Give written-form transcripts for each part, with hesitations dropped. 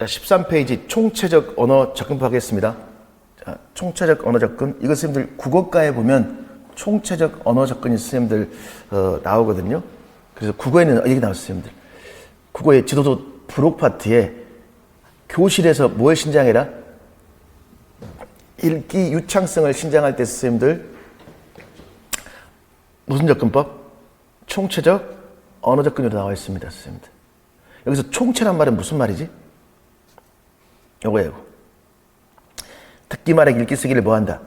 자, 13페이지 총체적 언어 접근법 하겠습니다. 자, 총체적 언어 접근. 이거 선생님들 국어과에 보면 총체적 언어 접근이 선생님들 나오거든요. 그래서 국어에는 얘기 나왔어요, 선생님들. 국어의 지도서 부록 파트에 교실에서 뭘 신장해라? 읽기 유창성을 신장할 때 선생님들 무슨 접근법? 총체적 언어 접근으로 나와 있습니다, 선생님들. 여기서 총체란 말은 무슨 말이지? 요거예요. 듣기 말하기 읽기 쓰기를 뭐한다?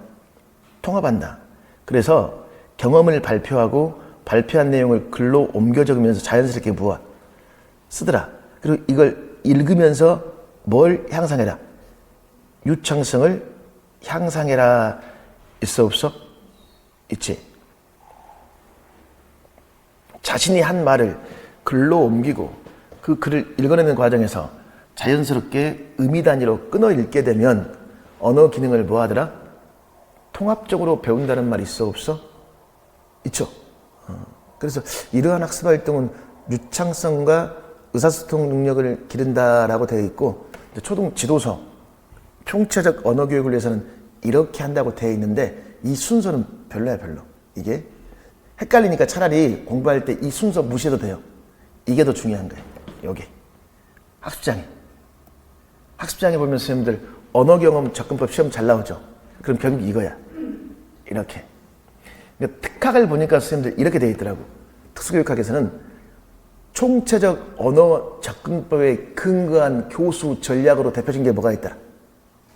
통합한다. 그래서 경험을 발표하고 발표한 내용을 글로 옮겨 적으면서 자연스럽게 뭐야? 쓰더라. 그리고 이걸 읽으면서 뭘 향상해라? 유창성을 향상해라. 있어 없어? 있지. 자신이 한 말을 글로 옮기고 그 글을 읽어내는 과정에서 자연스럽게 의미 단위로 끊어 읽게 되면 언어 기능을 뭐 하더라? 통합적으로 배운다는 말이 있어 없어? 있죠. 그래서 이러한 학습 활동은 유창성과 의사소통 능력을 기른다라고 되어 있고, 초등 지도서 총체적 언어 교육을 위해서는 이렇게 한다고 되어 있는데 이 순서는 별로야, 별로. 이게 헷갈리니까 차라리 공부할 때 이 순서 무시해도 돼요. 이게 더 중요한 거예요. 여기 학습장에 보면 선생님들 언어 경험 접근법 시험 잘 나오죠. 그럼 결국 이거야. 이렇게. 그러니까 특학을 보니까 선생님들 이렇게 되어 있더라고. 특수교육학에서는 총체적 언어 접근법에 근거한 교수 전략으로 대표적인 게 뭐가 있다?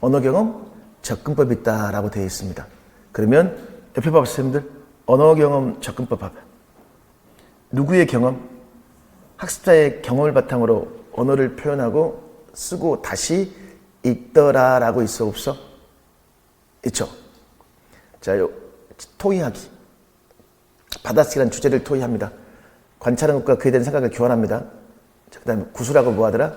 언어 경험 접근법이 있다라고 되어 있습니다. 그러면 옆에 봐봐, 선생님들. 언어 경험 접근법 봐봐. 누구의 경험? 학습자의 경험을 바탕으로 언어를 표현하고 쓰고 다시 읽더라라고 있어 없어? 있죠. 자, 토의하기. 받아쓰기라는 주제를 토의합니다. 관찰하는 것과 그에 대한 생각을 교환합니다. 그 다음에 구술하고 뭐 하더라?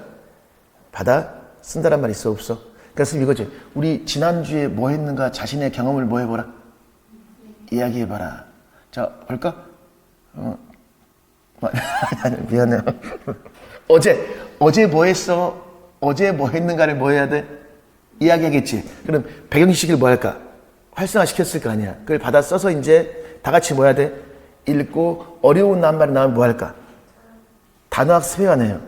받아 쓴다란 말 있어 없어? 그래서 이거지. 우리 지난주에 뭐 했는가 자신의 경험을 뭐 해보라? 이야기해봐라. 자, 볼까? 미안해. 어제 뭐 했어? 어제 뭐 했는가를 뭐 해야 돼? 이야기하겠지. 그럼 배경식을 뭐 할까? 활성화시켰을 거 아니야. 그걸 받아 써서 이제 다 같이 뭐 해야 돼? 읽고 어려운 말이 나오면 뭐 할까? 단어 학습 해야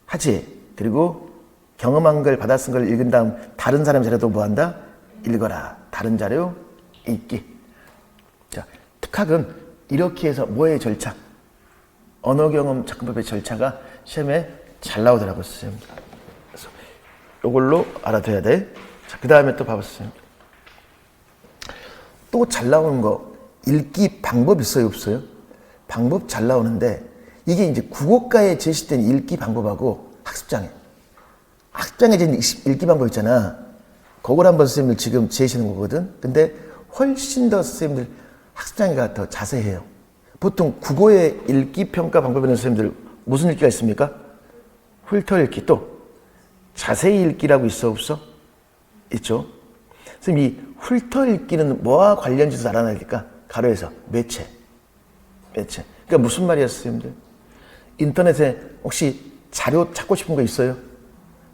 하지. 그리고 경험한 걸 받아 쓴 걸 읽은 다음 다른 사람 자료도 뭐 한다? 읽어라. 다른 자료 읽기. 자, 특학은 이렇게 해서 뭐의 절차? 언어 경험 접근법의 절차가 시험에 잘 나오더라고요, 선생님. 그래서 이걸로 알아둬야 돼. 자, 그 다음에 또 봐보세요. 또 잘 나오는 거, 읽기 방법 있어요, 없어요? 방법 잘 나오는데, 이게 이제 국어과에 제시된 읽기 방법하고 학습장에 읽기 방법 있잖아. 그걸 한번 선생님들 지금 제시하는 거거든. 근데 훨씬 더 선생님들 학습장애가 더 자세해요. 보통 국어의 읽기 평가 방법에는 선생님들 무슨 읽기가 있습니까? 훑어 읽기, 또 자세히 읽기라고 있어 없어? 있죠. 선생님, 이 훑어 읽기는 뭐와 관련지어서 알아내야 될까? 가로에서 매체. 그러니까 무슨 말이야, 선생님들? 인터넷에 혹시 자료 찾고 싶은 거 있어요?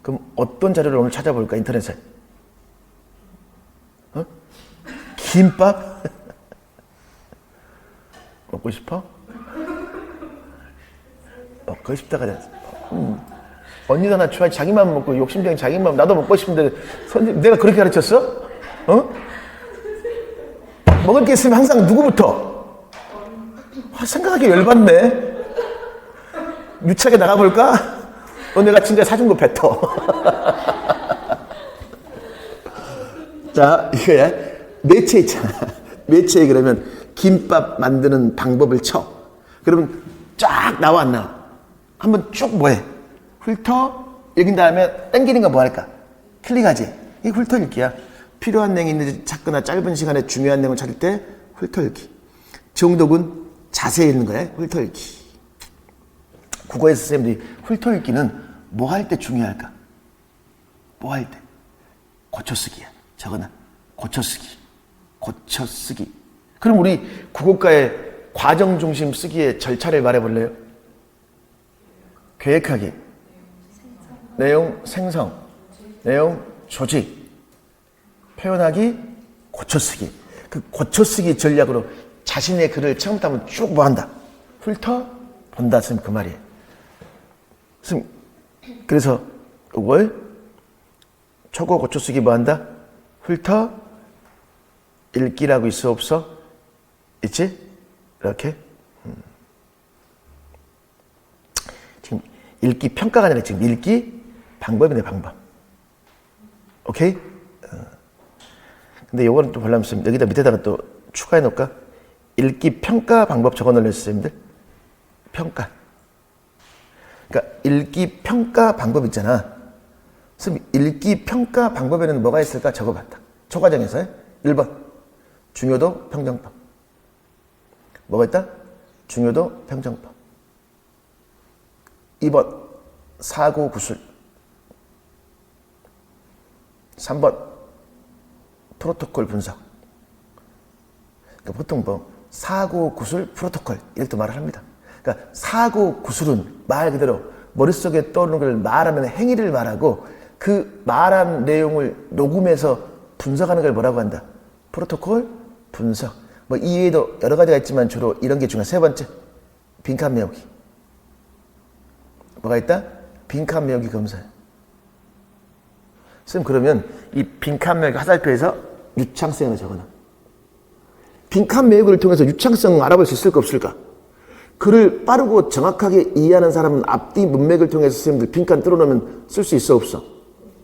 그럼 어떤 자료를 오늘 찾아볼까, 인터넷에? 김밥? 먹고 싶어? 먹고 싶다가 언니도 하나 좋아해. 자기만 먹고 욕심쟁이 자기만. 나도 먹고 싶은데 선생님 내가 그렇게 가르쳤어? 먹을 게 있으면 항상 누구부터? 생각하기 열받네. 유치하게 나가볼까? 내가 진짜 사준 거 뱉어. 자, 이거야. 매체 있잖아. 매체에 그러면 김밥 만드는 방법을 쳐. 그러면 쫙 나와, 안 나와? 한번 쭉 뭐해? 훑어 읽은 다음에 땡기는 거 뭐 할까? 클릭하지. 이게 훑어 읽기야. 필요한 내용이 있는지 찾거나 짧은 시간에 중요한 내용을 찾을 때 훑어 읽기. 정독은 자세히 읽는 거야. 훑어 읽기. 국어에서 선생님들이 훑어 읽기는 뭐 할 때 중요할까? 뭐 할 때? 고쳐쓰기야. 저거는 고쳐쓰기. 그럼 우리 국어과의 과정 중심 쓰기의 절차를 말해볼래요? 계획하기. 내용 생성, 내용 조직, 표현하기, 고쳐쓰기. 그 고쳐쓰기 전략으로 자신의 글을 처음부터 한번 쭉 뭐한다? 훑어 본다. 선생님 그 말이에요. 선생님, 그래서 이걸 초고 고쳐쓰기 뭐한다? 훑어 읽기라고 있어 없어? 있지? 이렇게. 지금 읽기 평가가 아니라 지금 읽기 방법이네, 방법. 오케이? 근데 요거는 또 보려면 여기다 밑에다가 또 추가해 놓을까? 읽기 평가 방법 적어 놓으셨어요, 선생님들? 평가. 그러니까 읽기 평가 방법 있잖아. 선생님, 읽기 평가 방법에는 뭐가 있을까? 적어봤다. 초과정에서 1번 중요도 평정법. 뭐가 있다? 중요도 평정법. 2번 사고 구술. 3번 프로토콜 분석. 그러니까 보통 뭐 사고 구술 프로토콜 이렇게 말을 합니다. 그러니까 사고 구술은 말 그대로 머릿속에 떠오르는 걸 말하면 행위를 말하고 그 말한 내용을 녹음해서 분석하는 걸 뭐라고 한다? 프로토콜 분석. 뭐 이외에도 여러 가지가 있지만 주로 이런 게 중요해. 세 번째, 빈칸 메우기. 뭐가 있다? 빈칸 메우기 검사예요. 선생님, 그러면 이 빈칸 메우기 화살표에서 유창성을 적어놔. 빈칸 메우기를 통해서 유창성 알아볼 수 있을까 없을까? 글을 빠르고 정확하게 이해하는 사람은 앞뒤 문맥을 통해서 선생님들 빈칸 뚫어놓으면 쓸 수 있어 없어?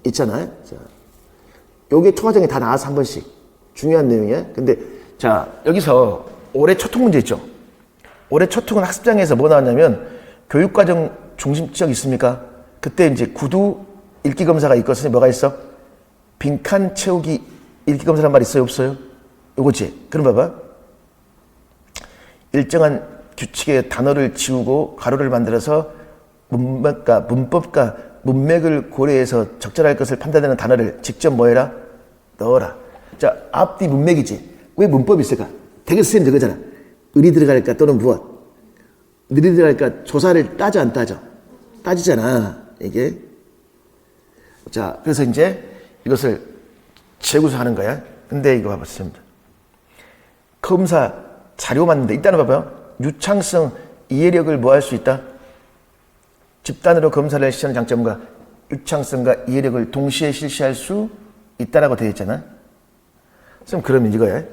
있잖아요. 자, 요게 초과정에 다 나와서 한 번씩 중요한 내용이에요. 근데 자, 여기서 올해 초통 문제 있죠. 올해 초통은 학습장에서 뭐 나왔냐면 교육과정 중심적 있습니까? 그때 이제 구두 읽기 검사가 있고 선생님 뭐가 있어? 빈칸 채우기 읽기 검사란 말 있어요 없어요? 요거지. 그럼 봐봐. 일정한 규칙의 단어를 지우고 가로를 만들어서 문법과 문맥을 고려해서 적절할 것을 판단하는 단어를 직접 뭐 해라? 넣어라. 자, 앞뒤 문맥이지. 왜 문법이 있을까? 되게 선생님 저거잖아. 을이 들어갈까 또는 무엇? 을이 들어갈까? 조사를 따져 안 따져? 따지잖아. 이게. 자, 그래서 이제 이것을 재구사하는 거야. 근데 이거 봐보세요. 검사 자료 맞는데 일단은 봐봐요. 유창성, 이해력을 뭐 할 수 있다? 집단으로 검사를 실시하는 장점과 유창성과 이해력을 동시에 실시할 수 있다라고 되어 있잖아. 그럼 그러면 이거야.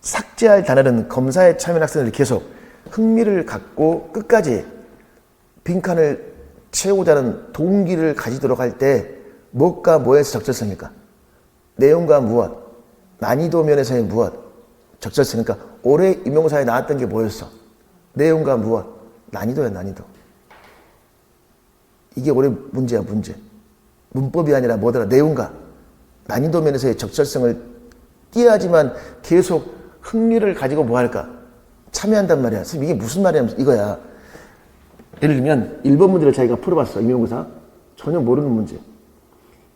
삭제할 단어는 검사에 참여한 학생들이 계속 흥미를 갖고 끝까지 빈칸을 채우고자 하는 동기를 가지도록 할 때 무엇과 뭐에서 적절성입니까? 내용과 무엇? 난이도 면에서의 무엇? 적절성. 그러니까 올해 임용사에 나왔던 게 뭐였어? 내용과 무엇? 난이도야, 난이도. 이게 올해 문제야, 문제. 문법이 아니라 뭐더라? 내용과 난이도 면에서의 적절성을 띄어야지만 계속 흥미를 가지고 뭐 할까? 참여한단 말이야. 선생님, 이게 무슨 말이냐면 이거야. 예를 들면 1번 문제를 자기가 풀어봤어. 임용고사. 전혀 모르는 문제.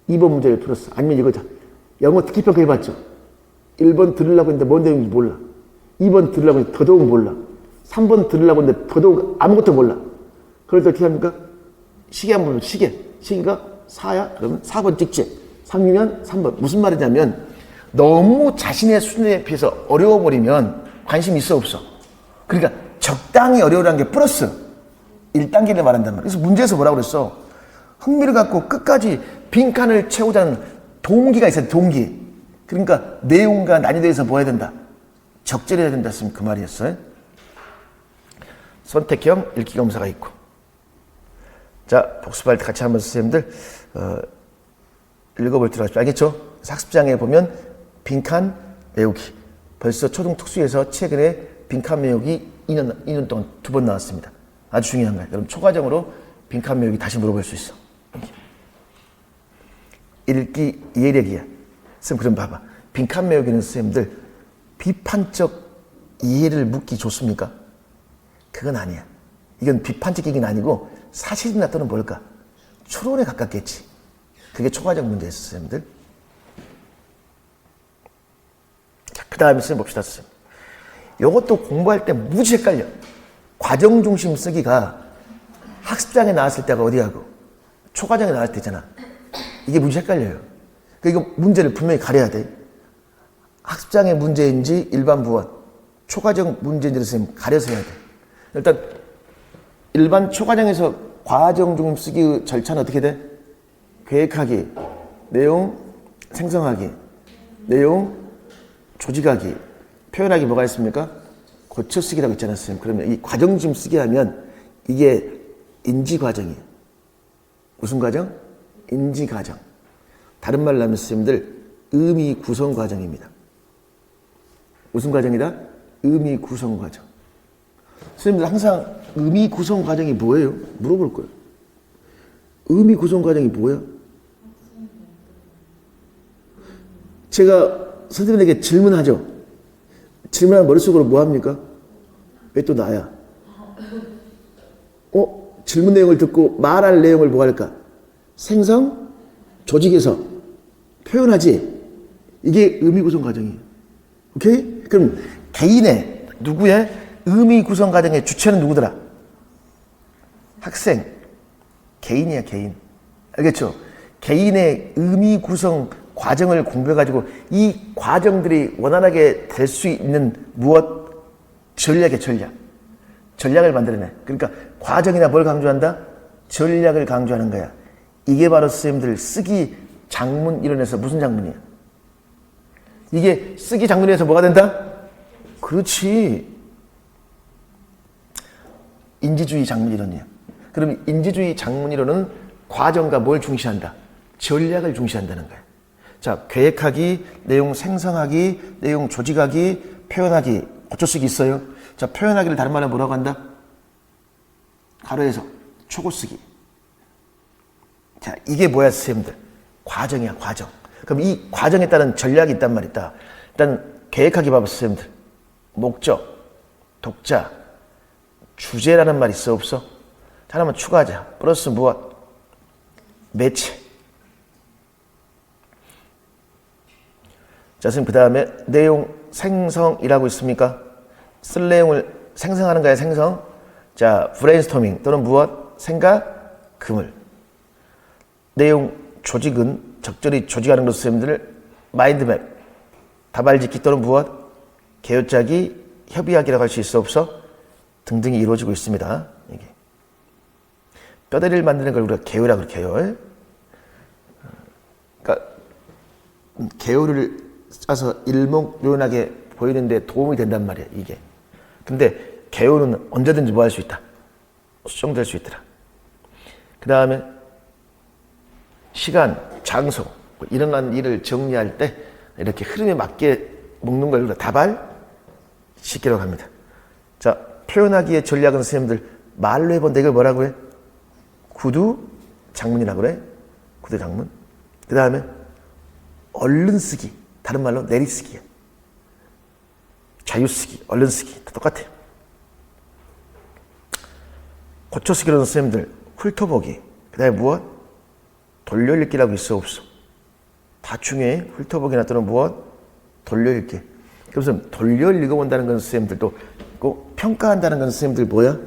2번 문제를 풀었어. 아니면 이거자. 영어 듣기평가 해봤죠. 1번 들으려고 했는데 뭔 내용인지 몰라. 2번 들으려고 했는데 더더욱 몰라. 3번 들으려고 했는데 더더욱 아무것도 몰라. 그럴 때 어떻게 합니까? 시계 한번 보면 시계. 시계가 4야? 그러면 4번 찍지. 3이면 3번. 무슨 말이냐면 너무 자신의 수준에 비해서 어려워버리면 관심이 있어 없어? 그러니까 적당히 어려우라는 게 플러스 1단계를 말한단 말이야. 그래서 문제에서 뭐라고 그랬어? 흥미를 갖고 끝까지 빈칸을 채우자 하는 동기가 있어야 돼, 동기. 그러니까 내용과 난이도에서 뭐 해야 된다? 적절해야 된다 했으면 그 말이었어요. 선택형 읽기 검사가 있고. 자, 복습할 때 같이 한번 선생님들 읽어볼 줄 아시죠? 알겠죠? 학습장에 보면 빈칸 메우기. 벌써 초등 특수에서 최근에 빈칸 메우기 2년 동안 2번 나왔습니다. 아주 중요한 거예요. 그럼 초과정으로 빈칸 메우기 다시 물어볼 수 있어. 읽기 이해력이야. 선생님, 그럼 봐봐. 빈칸 메우기는 선생님들 비판적 이해를 묻기 좋습니까? 그건 아니야. 이건 비판적이긴 아니고 사실이나 또는 뭘까? 추론에 가깝겠지. 그게 초과적 문제였어, 선생님들. 자, 그 다음에 선생님 봅시다, 선생님. 요것도 공부할 때 무지 헷갈려. 과정 중심 쓰기가 학습장에 나왔을 때가 어디하고? 초과정에 나올 때 있잖아. 이게 문제 헷갈려요. 그러니까 이거 문제를 분명히 가려야 돼. 학습장의 문제인지 일반 부원, 초과정 문제인지를 선생님 가려서 해야 돼. 일단 일반 초과정에서 과정 중심 쓰기 절차는 어떻게 돼? 계획하기, 내용 생성하기, 내용 조직하기, 표현하기 뭐가 있습니까? 고쳐 쓰기라고 있잖아요, 선생님. 그러면 이 과정 중심 쓰기 하면 이게 인지 과정이에요. 무슨 과정? 인지 과정. 다른 말로 하면 선생님들 의미 구성 과정입니다. 무슨 과정이다? 의미 구성 과정. 선생님들 항상 의미 구성 과정이 뭐예요? 물어볼 거예요. 의미 구성 과정이 뭐야? 제가 선생님에게 질문하죠. 질문하면 머릿속으로 뭐 합니까? 왜 또 나야? 질문 내용을 듣고 말할 내용을 뭐 할까? 생성, 조직해서 표현하지. 이게 의미 구성 과정이에요. 오케이? 그럼 개인의, 누구의 의미 구성 과정의 주체는 누구더라? 학생. 개인이야, 개인. 알겠죠? 개인의 의미 구성 과정을 공부해가지고 이 과정들이 원활하게 될 수 있는 무엇? 전략이야, 전략. 전략을 만들어내. 그러니까 과정이나 뭘 강조한다? 전략을 강조하는 거야. 이게 바로 선생님들 쓰기 장문 이론에서 무슨 장문이야? 이게 쓰기 장문에서 뭐가 된다? 그렇지. 인지주의 장문 이론이야. 그럼 인지주의 장문 이론은 과정과 뭘 중시한다? 전략을 중시한다는 거야. 자, 계획하기, 내용 생성하기, 내용 조직하기, 표현하기, 고쳐쓰기 있어요. 자, 표현하기를 다른 말로 뭐라고 한다? 가로에서 초고쓰기. 자, 이게 뭐야, 선생님들? 과정이야, 과정. 그럼 이 과정에 따른 전략이 있단 말이다. 일단 계획하기 봐봐, 선생님들. 목적, 독자, 주제라는 말 있어, 없어? 자, 하나만 추가하자. 플러스 무엇? 매체. 자, 선생님, 그 다음에 내용 생성이라고 있습니까? 쓸 내용을 생성하는 거야, 생성. 자, 브레인스토밍 또는 무엇? 생각, 그물. 내용 조직은 적절히 조직하는 것을 선생님들 마인드맵, 다발짓기 또는 무엇? 개요짜기, 협의하기라고 할 수 있어, 없어? 등등이 이루어지고 있습니다. 이게. 뼈다리를 만드는 걸 우리가 개요라고 그래, 개요. 그러니까 개요를 짜서 일목요연하게 보이는데 도움이 된단 말이야, 이게. 근데 개요는 언제든지 뭐 할 수 있다? 수정될 수 있더라. 그 다음에 시간, 장소, 일어난 일을 정리할 때 이렇게 흐름에 맞게 묶는 걸 우리가 다발짓기라고 합니다. 자, 표현하기의 전략은 선생님들 말로 해본다. 이걸 뭐라고 해? 구두 장문이라고 그래. 구두 장문. 그 다음에 얼른 쓰기. 다른 말로 내리쓰기야. 자유쓰기, 얼른 쓰기 다 똑같아요. 고쳐쓰기로는 선생님들 훑어보기, 그 다음에 무엇? 돌려읽기라고 있어, 없어? 다 중요해. 훑어보기나 또는 무엇? 돌려읽기. 그래서 돌려읽어본다는 건 선생님들도 꼭 평가한다는 건 선생님들 뭐야?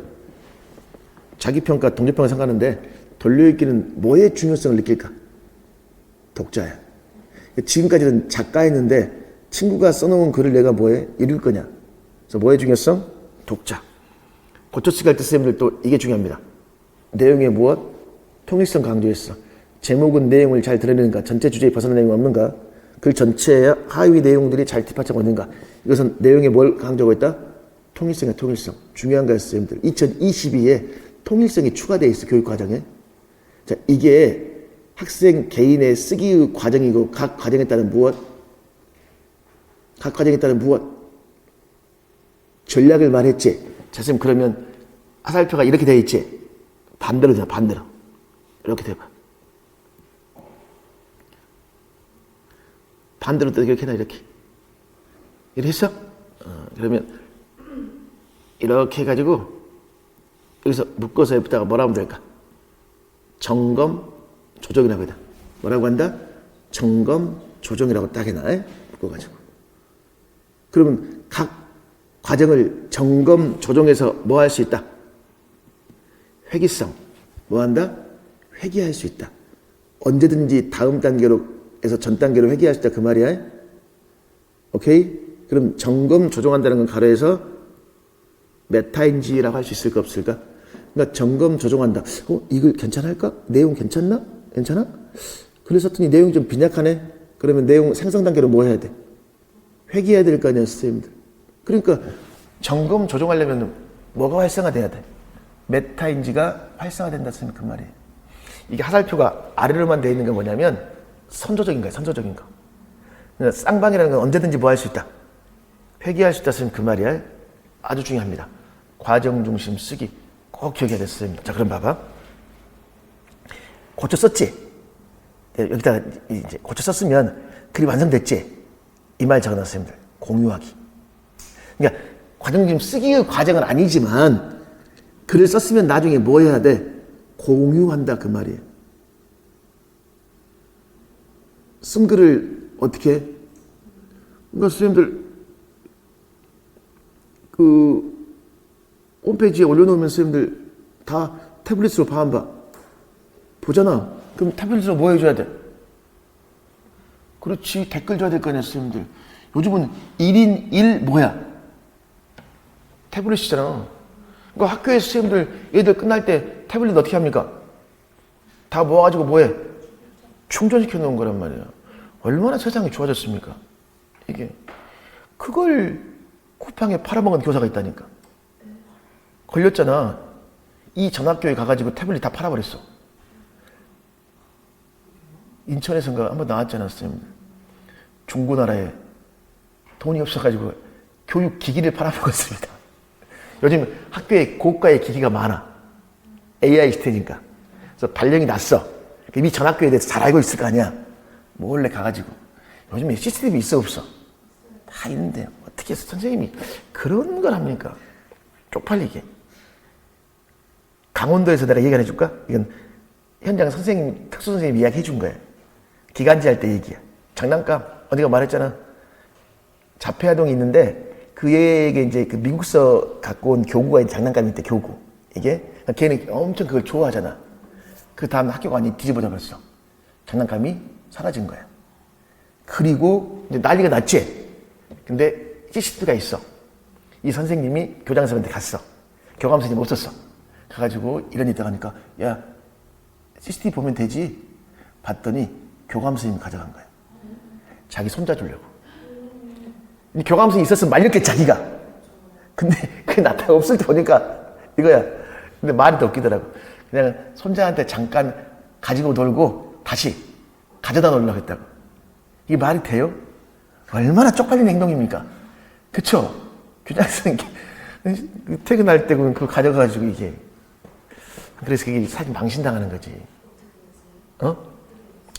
자기평가, 동료평가 상관없는데 돌려읽기는 뭐의 중요성을 느낄까? 독자야. 지금까지는 작가였는데 친구가 써놓은 글을 내가 뭐해? 읽을 거냐? 그래서 뭐의 중요성? 독자. 고쳐쓰기 할 때 선생님들 또 이게 중요합니다. 내용의 무엇? 통일성 강조했어. 제목은 내용을 잘 드러내는가? 전체 주제에 벗어난 내용이 없는가? 글 전체의 하위 내용들이 잘 뒷받침하고 있는가? 이것은 내용에 뭘 강조하고 있다? 통일성이야, 통일성. 중요한 거야, 선생님들. 2022에 통일성이 추가되어 있어, 교육과정에. 자, 이게 학생 개인의 쓰기 과정이고 각 과정에 따른 무엇? 각 과정에 따른 무엇? 전략을 말했지. 자, 선생님 그러면 화살표가 이렇게 되어 있지? 반대로 되나, 반대로. 이렇게 돼봐. 반대로 또 이렇게 해놔, 이렇게. 이렇게 했어? 그러면 이렇게 해가지고 여기서 묶어서 여기다가 뭐라 하면 될까? 점검, 조정이라고 해다. 뭐라고 한다? 점검, 조정이라고 딱 해놔. 묶어가지고. 그러면 각 과정을 점검, 조정해서 뭐 할 수 있다? 회기성. 뭐 한다? 회귀할 수 있다. 언제든지 다음 단계로 해서 전 단계로 회귀할 수 있다 그 말이야. 오케이? 그럼 점검 조정한다는 건 가로에서 메타인지라고 할 수 있을까 없을까? 그러니까 점검 조정한다. 이거 괜찮을까? 내용 괜찮나? 괜찮아? 그래서 했더니 내용이 좀 빈약하네. 그러면 내용 생성 단계로 뭐 해야 돼? 회귀해야 될 거 아니야, 선생님들. 그러니까 점검 조정하려면 뭐가 활성화돼야 돼? 메타인지가 활성화된다 쓰면 그 말이에요. 이게 하살표가 아래로만 되어 있는 게 뭐냐면 선조적인 거야, 선조적인 거. 그러니까 쌍방이라는 건 언제든지 뭐 할 수 있다? 회귀할 수 있다 쓰면 그 말이야. 아주 중요합니다. 과정 중심 쓰기 꼭 기억해야 됐습니다. 자, 그럼 봐봐. 고쳐 썼지? 여기다가 이제 고쳐 썼으면 글이 완성됐지? 이 말 적어놨어요, 여러분들. 공유하기. 그러니까 과정 중심 쓰기의 과정은 아니지만 글을 썼으면 나중에 뭐 해야 돼? 공유한다 그 말이에요. 쓴 글을 어떻게 해? 그러니까 선생님들 그 홈페이지에 올려놓으면 선생님들 다 태블릿으로 봐 안 봐? 보잖아. 그럼 태블릿으로 뭐 해줘야 돼? 그렇지. 댓글 줘야 될 거 아니야 선생님들. 요즘은 1인 1 뭐야? 태블릿이잖아. 그러니까 학교에서 선생님들 얘들 끝날 때 태블릿 어떻게 합니까? 다 모아가지고 뭐해? 충전시켜 놓은 거란 말이야. 얼마나 세상이 좋아졌습니까? 이게 그걸 쿠팡에 팔아먹은 교사가 있다니까. 걸렸잖아. 이 전학교에 가가지고 태블릿 다 팔아버렸어. 인천에선가 한번 나왔잖아 선생님. 중고나라에 돈이 없어가지고 교육 기기를 팔아먹었습니다. 요즘 학교에 고가의 기기가 많아. AI 시대니까. 그래서 발령이 났어. 이미 전학교에 대해서 잘 알고 있을 거 아니야. 몰래 가가지고. 요즘에 CCTV 있어 없어? 다 있는데 어떻게 해서 선생님이 그런 걸 합니까? 쪽팔리게. 강원도에서 내가 얘기 안 해줄까? 이건 현장 선생님, 특수 선생님 이야기 해준 거야. 기간제 할 때 얘기야. 장난감. 어디가 말했잖아. 자폐아동이 있는데 그에게 이제 그 미국서 갖고 온 교구가 있는 장난감이 있대, 교구. 이게. 걔는 엄청 그걸 좋아하잖아. 그 다음 학교가 완전히 뒤집어져 버렸어. 장난감이 사라진 거야. 그리고 이제 난리가 났지. 근데 CCTV가 있어. 이 선생님이 교장 선생님한테 갔어. 교감 선생님 없었어. 가가지고 이런 일이 하니까 야 CCTV 보면 되지. 봤더니 교감 선생님이 가져간 거야. 자기 손자 주려고. 교감 선생님이 있었으면 말렸겠지 자기가. 근데 그게 나타가 없을 때 보니까 이거야. 근데 말이 더 웃기더라고. 그냥 손자한테 잠깐 가지고 놀고 다시 가져다 놓으려고 했다고. 이게 말이 돼요? 얼마나 쪽팔리는 행동입니까? 그쵸? 교장 선생님 퇴근할 때 그거 가져가가지고 이게. 그래서 그게 사실 망신당하는 거지.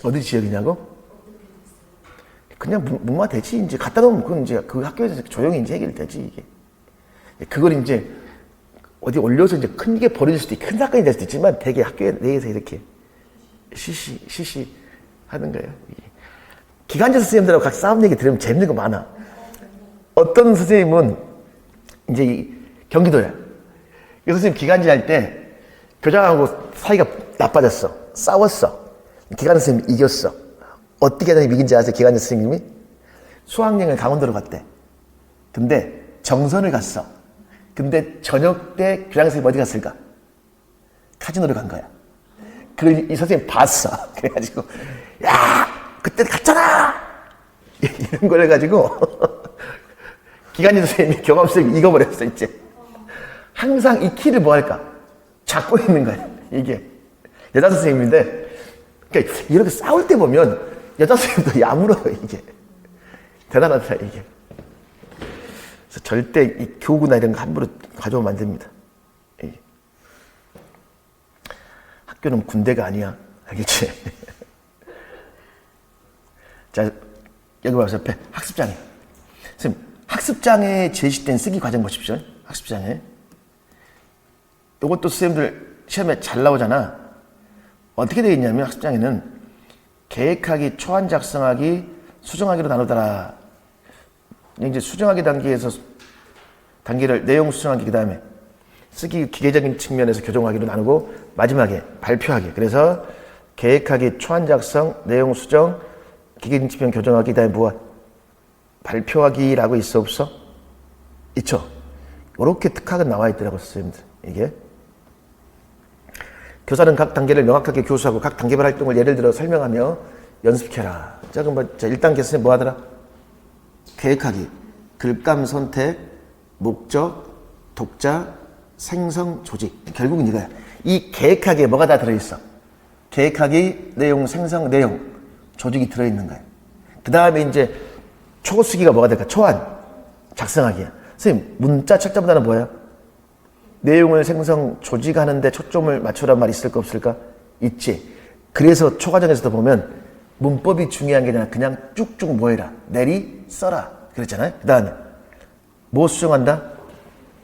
어디 지역이냐고? 그냥 무마되지. 이제 갖다 놓으면 그건 이제 그 학교에서 조용히 이제 해결되지, 이게. 그걸 이제 어디 올려서 이제 큰 게 벌어질 수도 있고, 큰 사건이 될 수도 있지만 되게 학교에 내에서 이렇게 시시 하는 거예요. 기간제 선생님들하고 같이 싸움 얘기 들으면 재밌는 거 많아. 어떤 선생님은 이제 경기도야. 그 선생님 기간제 할 때 교장하고 사이가 나빠졌어. 싸웠어. 기간제 선생님이 이겼어. 어떻게 하다 이긴지 아세요? 기간제 선생님이? 수학여행을 강원도로 갔대. 근데 정선을 갔어. 근데 저녁 때 교장 선생님 어디 갔을까? 카지노를 간 거야. 그걸 이 선생님 봤어. 그래가지고 야 그때 갔잖아! 이런 걸 해가지고 기간제 선생님이 교감 선생님이 이겨버렸어 이제. 항상 이 키를 뭐 할까? 잡고 있는 거야 이게. 여자 선생님인데 그러니까 이렇게 싸울 때 보면 여자 선생님도 야물어요 이게. 대단하다 이게. 그래서 절대 이 교구나 이런 거 함부로 가져오면 안 됩니다. 학교는 군대가 아니야. 알겠지? 자, 여기 봐서 옆에 학습장애. 선생님, 학습장애에 제시된 쓰기 과정 보십시오. 학습장애. 이것도 선생님들 시험에 잘 나오잖아. 어떻게 되어 있냐면 학습장애는 계획하기, 초안 작성하기, 수정하기로 나누더라. 이제 수정하기 단계에서 단계를 내용 수정하기 그 다음에 쓰기 기계적인 측면에서 교정하기로 나누고 마지막에 발표하기. 그래서 계획하기, 초안 작성, 내용 수정, 기계적인 측면 교정하기, 그다음에 무엇? 발표하기라고 있어 없어? 있죠. 이렇게 특학은 나와 있더라고요, 선생님들. 이게 교사는 각 단계를 명확하게 교수하고 각 단계별 활동을 예를 들어 설명하며 연습해라. 자, 그럼 자, 1단계 선생님 뭐 하더라? 계획하기, 글감 선택, 목적, 독자, 생성, 조직. 결국은 이거야. 이 계획하기에 뭐가 다 들어있어? 계획하기, 내용, 생성, 내용, 조직이 들어있는 거야. 그 다음에 이제 초쓰기가 뭐가 될까? 초안, 작성하기야. 선생님, 문자 철자보다는 뭐야? 내용을 생성, 조직하는데 초점을 맞추란 말 있을까 없을까? 있지. 그래서 초과정에서도 보면 문법이 중요한 게 아니라 그냥 쭉쭉 뭐 해라? 내리, 써라. 그랬잖아요. 그 다음에 뭐 수정한다?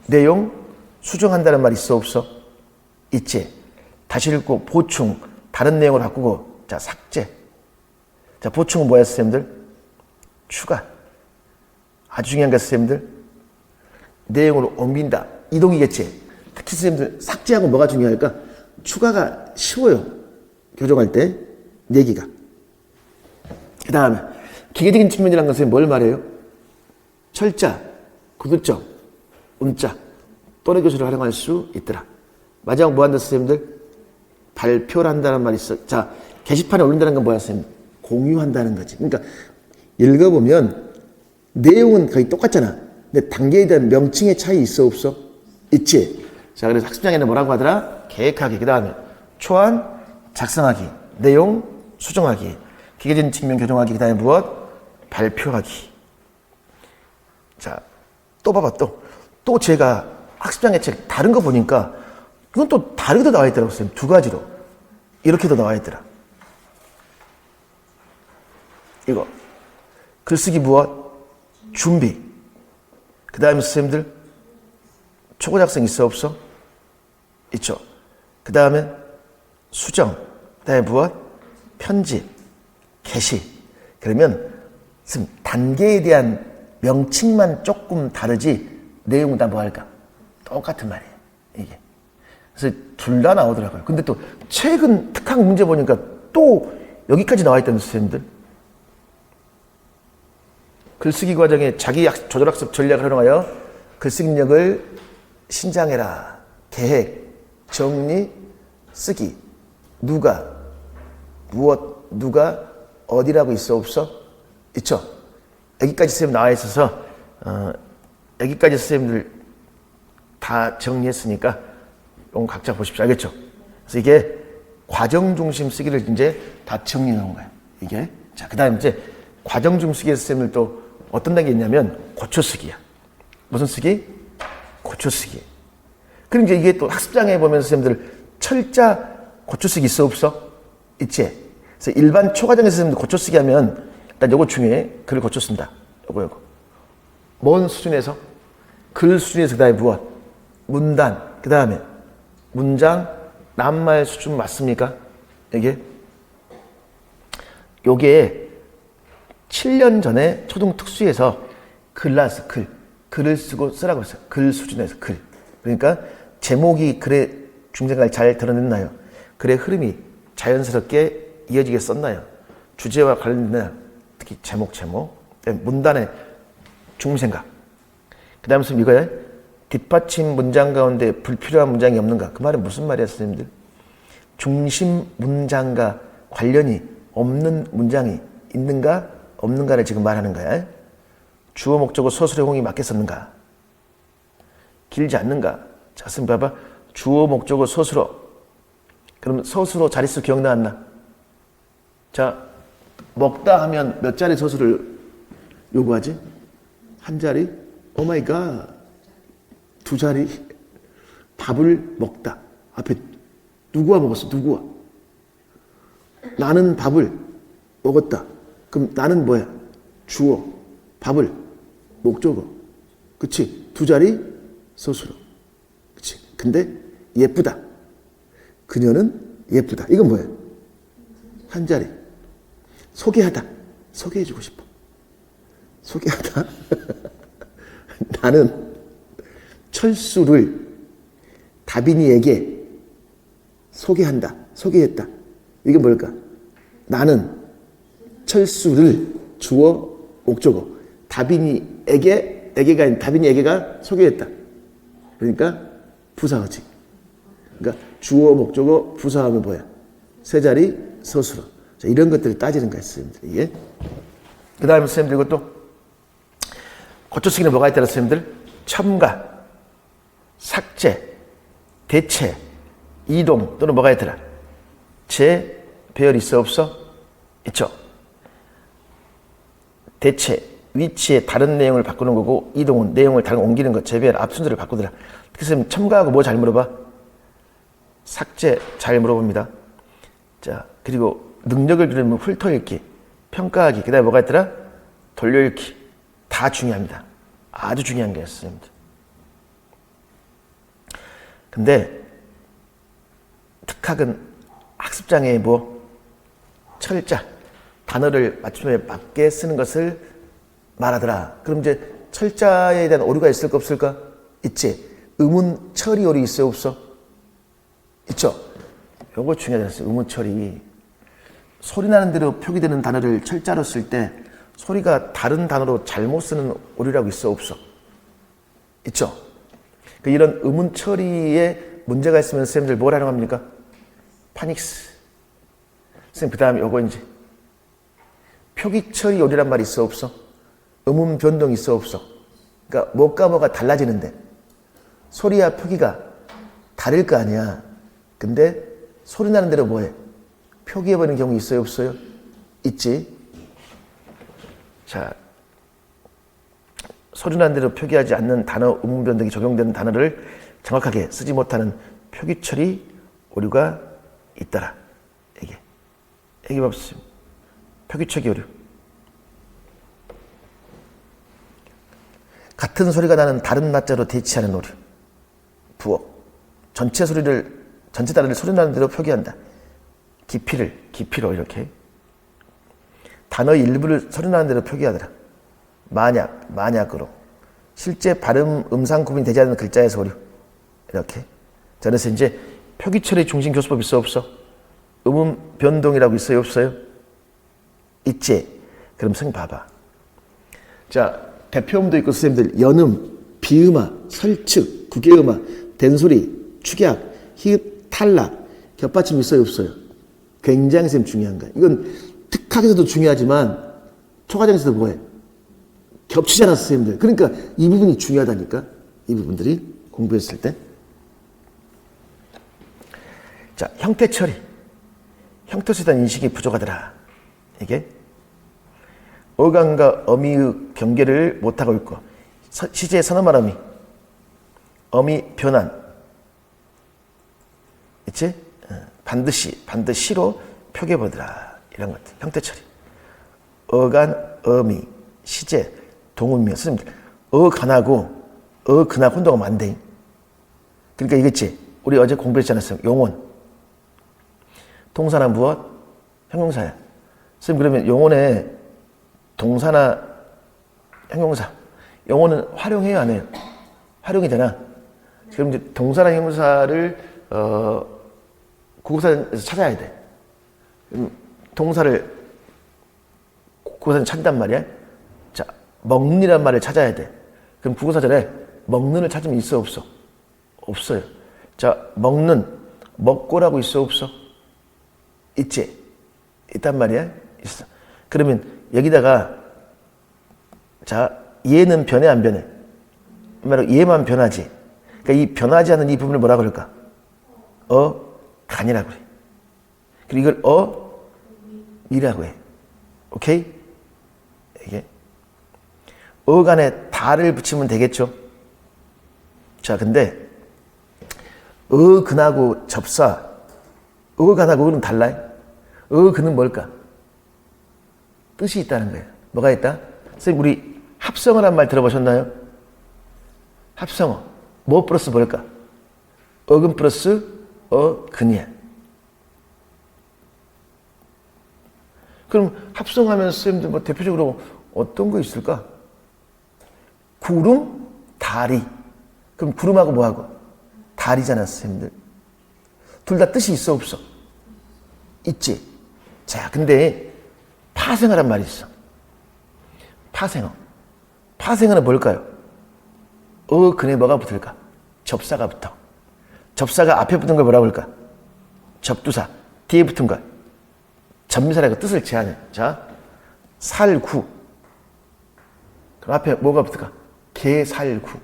내용 수정한다는 말 있어 없어? 있지. 다시 읽고 보충, 다른 내용을 바꾸고, 자, 삭제. 자, 보충은 뭐야, 선생님들? 추가. 아주 중요한 게 선생님들, 내용으로 옮긴다. 이동이겠지. 특히 선생님들 삭제하고 뭐가 중요할까? 추가가 쉬워요. 교정할 때 내기가. 그 다음에 기계적인 측면이라는 것은 뭘 말해요? 철자, 구두점, 음자, 또래 교수를 활용할 수 있더라. 마지막 뭐 한다, 선생님들? 발표를 한다는 말이 있어. 자, 게시판에 올린다는 건 뭐야, 선생님? 공유한다는 거지. 그러니까 읽어보면 내용은 거의 똑같잖아. 근데 단계에 대한 명칭의 차이 있어 없어? 있지. 자, 그래서 학습장에는 뭐라고 하더라? 계획하기, 그 다음에 초안, 작성하기, 내용, 수정하기, 기계적인 측면 교정하기, 그 다음에 무엇? 발표하기. 자, 또 봐봐, 또 제가 학습장의 책 다른 거 보니까 이건 또 다르게도 나와 있더라고요, 선생님. 두 가지로. 이렇게도 나와 있더라. 이거. 글쓰기 무엇? 준비. 그 다음에 선생님들, 초고 작성 있어 없어? 있죠. 그 다음에 수정. 그 다음에 무엇? 편집. 게시. 그러면 선생님, 단계에 대한 명칭만 조금 다르지 내용은 다 뭐 할까? 똑같은 말이에요. 이게. 그래서 둘 다 나오더라고요. 근데 또 최근 특학 문제 보니까 또 여기까지 나와 있다는 선생님들. 글쓰기 과정에 자기 조절학습 전략을 활용하여 글쓰기 능력을 신장해라. 계획, 정리, 쓰기. 누가, 무엇, 누가, 어디라고 있어 없어? 있죠. 여기까지 선생님 나와 있어서 여기까지 선생님들 다 정리했으니까 이건 각자 보십시오. 알겠죠? 그래서 이게 과정 중심 쓰기를 이제 다 정리해 놓은 거예요. 이게. 자, 그 다음에 이제 과정 중심 쓰기 선생님들 또 어떤 단계 있냐면 고쳐 쓰기야. 무슨 쓰기? 고쳐 쓰기. 그럼 이제 이게 또 학습장에 보면 선생님들 철자 고쳐 쓰기 있어 없어? 있지. 그래서 일반 초과정에서 선생님들 고쳐 쓰기 하면 일단 요거 중에 글을 고쳐 쓴다. 요거. 뭔 수준에서? 글 수준에서 그 다음에 무엇? 문단. 그 다음에 문장, 낱말 수준 맞습니까? 요게 7년 전에 초등 특수에서 글 나왔어, 글. 글을 쓰고 쓰라고 했어요. 글 수준에서 글. 그러니까 제목이 글의 중생각을 잘 드러냈나요? 글의 흐름이 자연스럽게 이어지게 썼나요? 주제와 관련됐나요? 특히 제목. 문단의 중생각. 그 다음에 이거야. 뒷받침 문장 가운데 불필요한 문장이 없는가? 그 말은 무슨 말이야, 선생님들? 중심 문장과 관련이 없는 문장이 있는가? 없는가를 지금 말하는 거야. 주어 목적어 서술의 호응이 맞게 썼는가? 길지 않는가? 자, 선생님 봐봐. 주어 목적어 서술어. 그럼 서술어 자릿수 기억 나왔나? 자, 먹다 하면 몇 자리 서술을 요구하지? 한 자리? 오 마이 갓. 두 자리? 밥을 먹다. 앞에 누구와 먹었어? 누구와? 나는 밥을 먹었다. 그럼 나는 뭐야? 주어. 밥을 목적어. 그치? 두 자리 서술어. 그치? 근데 예쁘다. 그녀는 예쁘다. 이건 뭐야? 한 자리. 소개하다. 소개해주고 싶어. 소개하다. 나는 철수를 다빈이에게 소개한다, 소개했다. 이게 뭘까? 나는 철수를 주어 목적어. 다빈이에게가 소개했다. 그러니까 부사어지. 그러니까 주어 목적어 부사하면 뭐야? 세 자리 서술어. 자, 이런 것들을 따지는 거야, 선생님들. 이게. 그 다음에 선생님들 이것도 고쳐쓰기는 뭐가 있다라 선생님들? 첨가, 삭제, 대체, 이동 또는 뭐가 있더라? 재, 배열 있어 없어? 있죠. 대체, 위치에 다른 내용을 바꾸는 거고, 이동은 내용을 다른 옮기는 것, 재배열, 앞순서를 바꾸더라. 그래서 첨가하고 뭐 잘 물어봐? 삭제 잘 물어봅니다. 자, 그리고 능력을 기르면 훑어읽기, 평가하기, 그 다음에 뭐가 있더라? 돌려읽기. 다 중요합니다. 아주 중요한 게 있습니다. 근데 특학은 학습장에 뭐 철자, 단어를 맞춤에 맞게 쓰는 것을 말하더라. 그럼 이제 철자에 대한 오류가 있을까 없을까? 있지. 의문 처리 오류 있어요 없어? 있죠. 요거 중요하잖아요. 의문 처리. 소리 나는 대로 표기되는 단어를 철자로 쓸 때 소리가 다른 단어로 잘못 쓰는 오류라고 있어 없어? 있죠. 이런 의문 처리에 문제가 있으면 선생님들 뭘 활용합니까? 파닉스. 선생님 그 다음에 요거 이제 표기 처리 오류란 말이 있어 없어? 의문 변동 있어 없어? 그러니까 뭐가 달라지는데 소리와 표기가 다를 거 아니야. 근데 소리 나는 대로 뭐해? 표기해버리는 경우 있어요 없어요? 있지. 자, 소리 나는 대로 표기하지 않는 단어 의문 변동이 적용되는 단어를 정확하게 쓰지 못하는 표기 처리 오류가 있더라. 이게 없음. 표기 처리 오류. 같은 소리가 나는 다른 낮자로 대치하는 오류. 부어. 전체 단어를 소리 나는 대로 표기한다. 기피로 이렇게. 단어의 일부를 소리 나는 대로 표기하더라. 만약으로. 실제 발음, 음상 구분이 되지 않는 글자에서 오류. 이렇게. 자, 그래서 이제 표기 처리 중심 교수법 있어 없어? 의문 변동이라고 있어요 없어요? 있지. 그럼 선생님 봐봐. 자, 대표음도 있고 선생님들 연음, 비음화, 설측, 구개음화, 된소리, 축약, 히읗, 탈락, 겹받침 있어요 없어요? 굉장히 선생님 중요한 거야. 이건 특학에서도 중요하지만 초과정에서도 뭐해? 겹치잖아 선생님들. 그러니까 이 부분이 중요하다니까. 이 부분들이 공부했을 때. 자, 형태 처리. 형태에 대한 인식이 부족하더라. 이게 어감과 어미의 경계를 못하고 있고 시제의 선어말 어미, 어미 변환 있지? 반드시로 표기해보더라. 이런 것들. 형태 처리. 어간, 어미, 시제, 동음명. 선생님, 어간하고 어근하고 혼동하면 안 돼. 그러니까 이거지. 우리 어제 공부했지 않았어요? 용언. 동사나 무엇? 형용사야. 선생님 그러면 용언에 동사나 형용사. 용언은 활용해요 안 해요? 활용이 되나? 그럼 이제 동사나 형용사를 국어사전에서 찾아야 돼. 동사를 국어사전 찾단 말이야. 자, 먹는이란 말을 찾아야 돼. 그럼 국어사전에 먹는을 찾으면 있어 없어? 없어요. 자, 먹는, 먹고라고 있어 없어? 있지? 있단 말이야? 있어. 그러면 여기다가 자, 얘는 변해 안 변해? 말로 얘만 변하지. 그러니까 이 변하지 않는 이 부분을 뭐라 그럴까? 간이라고 그래. 그리고 이걸 이라고 해. 오케이? 이게 어간에 다를 붙이면 되겠죠? 자, 근데 어근하고 접사, 어간하고 어는 달라요? 어근은 뭘까? 뜻이 있다는 거예요. 뭐가 있다? 선생님, 우리 합성어란 말 들어보셨나요? 합성어. 뭐 플러스 뭘까? 어근 플러스 어근이야. 그럼 합성하면 선생님들 뭐 대표적으로 어떤 거 있을까? 구름, 다리. 그럼 구름하고 뭐하고? 달이잖아, 선생님들. 둘 다 뜻이 있어, 없어? 있지. 자, 근데 파생어란 말이 있어. 파생어. 파생어는 뭘까요? 근에 뭐가 붙을까? 접사가 붙어. 접사가 앞에 붙은 걸 뭐라고 할까? 접두사. 뒤에 붙은 걸 전미사라고 뜻을 제한해. 자, 살구. 그럼 앞에 뭐가 붙을까? 개살구.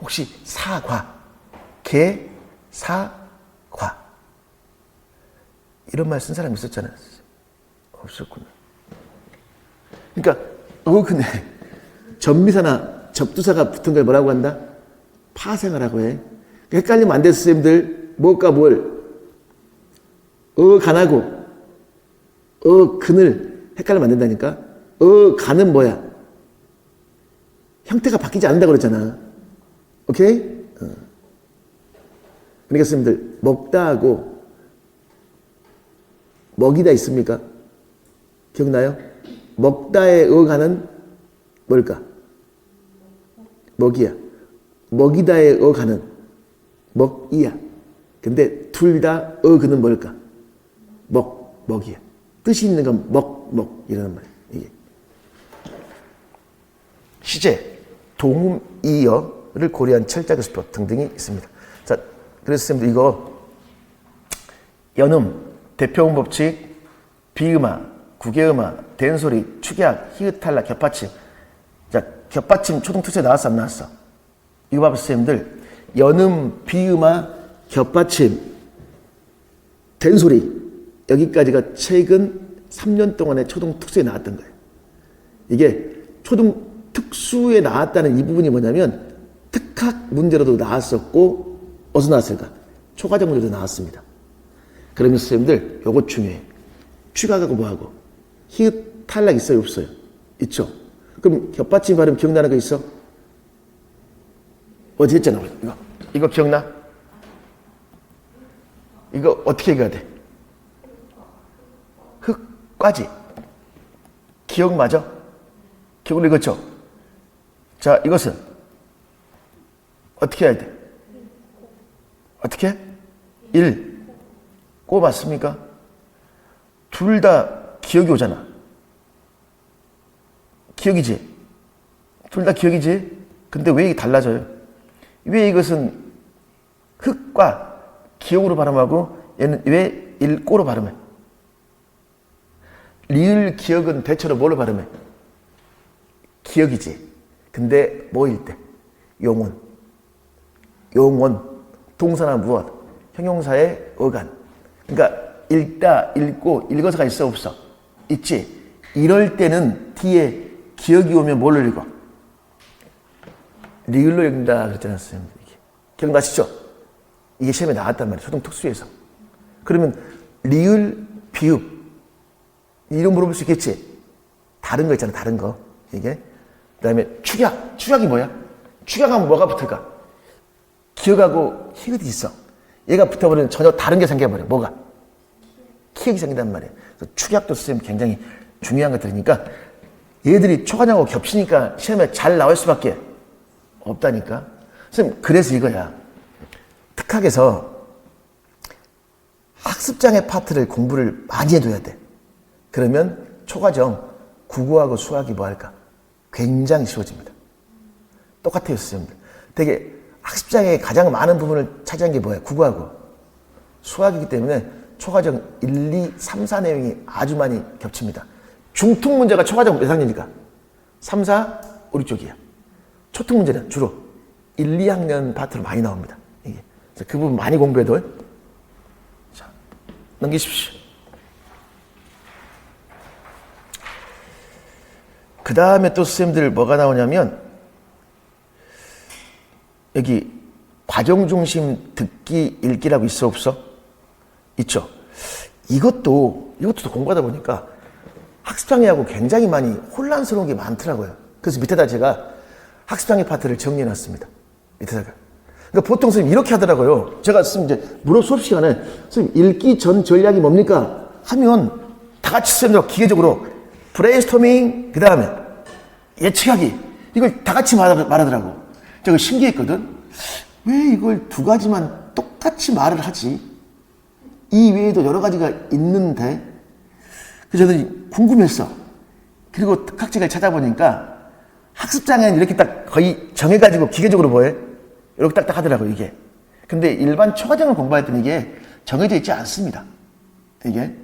혹시 사과. 개사과. 이런 말 쓴 사람이 있었잖아요. 없었구나. 그러니까 근데 전미사나 접두사가 붙은 걸 뭐라고 한다? 파생어라고 해. 헷갈리면 안 돼요, 선생님들. 뭘까 뭘? 간하고 근을 헷갈리면 안 된다니까. 간은 뭐야? 형태가 바뀌지 않는다고 그랬잖아. 오케이? 그러니까 선생님들, 먹다 하고 먹이다 있습니까? 기억나요? 먹다의 간은 뭘까? 먹이야. 먹이다의 간은 먹이야. 근데 둘 다 근은 뭘까? 먹이야. 뜻이 있는 건 이라는 말이야. 이게. 시제, 동음, 이어를 고려한 철자교수법 등등이 있습니다. 자, 그래서 선생님들 이거 연음, 대표음 법칙, 비음화, 구개음화, 된소리, 축약, 히읗, 탈락, 겹받침. 자, 겹받침 초등특수에 나왔어, 안 나왔어? 이거 봐봐, 선생님들. 연음, 비음화, 겹받침, 된소리. 여기까지가 최근 3년 동안의 초등특수에 나왔던 거예요. 이게 초등특수에 나왔다는 이 부분이 뭐냐면 특학 문제로도 나왔었고, 어디서 나왔을까? 초과정 문제도 나왔습니다. 그러면 선생님들, 요거 중요해. 추가하고 뭐하고? 히읗, 탈락 있어요, 없어요? 있죠? 그럼 겹받침 발음 기억나는 거 있어? 어제 했잖아. 이거 기억나? 이거 어떻게 읽어야 돼? 흑과지. 기억 맞아? 기억을 읽었죠? 자, 이것은 어떻게 해야 돼? 어떻게? 꼬 맞습니까? 둘 다 기억이 오잖아. 기억이지? 둘 다 기억이지? 근데 왜 달라져요? 왜 이것은 흑과 기억으로 발음하고 얘는 왜 꼬로 발음해? 리을 기억은 대체로 뭘로 발음해? 기억이지. 근데 뭐일 때? 용언. 동사나 무엇? 형용사의 어간. 그러니까 읽다, 읽고, 읽어서가 있어, 없어? 있지. 이럴 때는 뒤에 기억이 오면 뭘로 읽어? 리을로 읽는다 그랬잖아요, 선생님. 기억나시죠? 이게 시험에 나왔단 말이에요, 초등특수에서. 그러면 리을, 비읍 이런 물어볼 수 있겠지? 다른 거 있잖아, 다른 거. 이게. 그 다음에 축약. 축약이 뭐야? 축약하면 뭐가 붙을까? 기억하고 히읗이 있어. 얘가 붙어버리면 전혀 다른 게 생겨버려. 뭐가? 기억이 생긴단 말이에요. 그래서 축약도 선생님 굉장히 중요한 것들이니까 얘들이 초과정하고 겹치니까 시험에 잘 나올 수밖에 없다니까. 선생님, 그래서 이거야. 특학에서 학습장애 파트를 공부를 많이 해둬야 돼. 그러면 초과정, 국어하고 수학이 뭐 할까? 굉장히 쉬워집니다. 똑같아요, 선생님들. 되게 학습장애의 가장 많은 부분을 차지한 게 뭐예요? 국어하고 수학이기 때문에 초과정 1, 2, 3, 4 내용이 아주 많이 겹칩니다. 중특 문제가 초과정 몇 학년이니까? 3, 4, 우리 쪽이야. 초특 문제는 주로 1, 2학년 파트로 많이 나옵니다. 이게. 그래서 그 부분 많이 공부해둬요. 자, 넘기십시오. 그 다음에 또 선생님들 뭐가 나오냐면 여기 과정중심 듣기 읽기라고 있어 없어? 있죠. 이것도 공부하다 보니까 학습장애하고 굉장히 많이 혼란스러운 게 많더라고요. 그래서 밑에다 제가 학습장애 파트를 정리해놨습니다. 밑에다가. 그러니까 보통 선생님 이렇게 하더라고요. 제가 이제 무료 수업 시간에 선생님 읽기 전 전략이 뭡니까? 하면 다 같이 선생님들 기계적으로 브레인스토밍 그 다음에 예측하기 이걸 다 같이 말하더라고. 제가 신기했거든. 왜 이걸 두 가지만 똑같이 말을 하지? 이 외에도 여러 가지가 있는데. 그래서 저는 궁금했어. 그리고 특학책을 찾아보니까 학습장에는 이렇게 딱 거의 정해가지고 기계적으로 뭐해? 이렇게 딱딱 하더라고, 이게. 근데 일반 초과정을 공부할 때는 이게 정해져 있지 않습니다. 이게.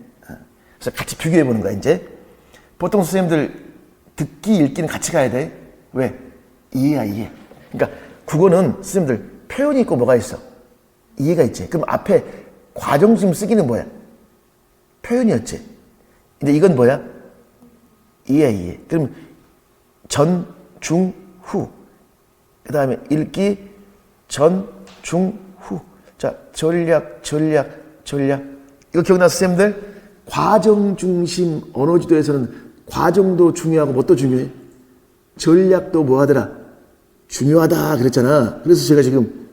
그래서 같이 비교해 보는 거야, 이제. 보통 선생님들 듣기, 읽기는 같이 가야 돼. 왜? 이해야, 이해. 그러니까 국어는 선생님들 표현이 있고 뭐가 있어? 이해가 있지. 그럼 앞에 과정심 쓰기는 뭐야? 표현이었지. 근데 이건 뭐야? 이해야, 이해. 그럼 전, 중, 후. 그 다음에 읽기, 전, 중, 후. 자, 전략. 이거 기억나, 선생님들? 과정 중심 언어 지도에서는 과정도 중요하고 뭣도 중요해? 전략도 뭐 하더라? 중요하다 그랬잖아. 그래서 제가 지금